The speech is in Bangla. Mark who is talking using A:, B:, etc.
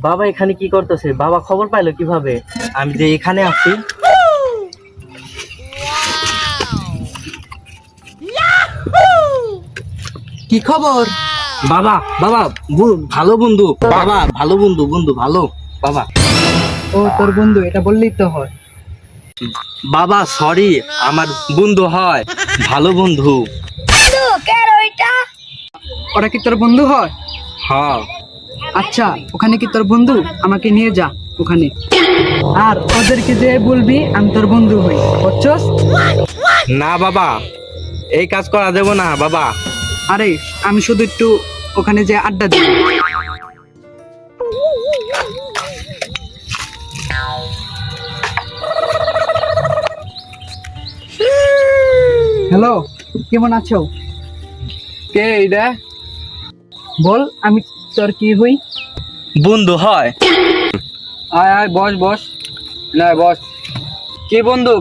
A: বাবা এখানে কি করতেছে? বাবা খবর পাইলো কিভাবে আমি যে এখানে আছি?
B: কি খবর?
A: বাবা বাবা ভালো বন্ধু, বাবা ভালো বন্ধু, বন্ধু ভালো বাবা।
B: ও তোর বন্ধু, এটা বললেই তো হয়।
A: বাবা সরি, আমার বন্ধু হয়, ভালো বন্ধু।
B: ওরা কি তোর বন্ধু হয়?
A: হ্যাঁ।
B: আচ্ছা, ওখানে কি তোর বন্ধু? আমাকে নিয়ে যা ওখানে। আর ওদেরকে যে বলবি আমি তোর বন্ধু হই, বুঝছস?
A: না বাবা, এই কাজ করা যাবে না বাবা।
B: আরে আমি শুধু একটু ওখানে যে আড্ডা দিই। হ্যালো, কেমন আছো?
C: কে এইটা?
B: বল, আমি তোর কি হই?
A: বন্ধু হয়।
C: আয় আয় বস বস, না বস। কি বন্ধু,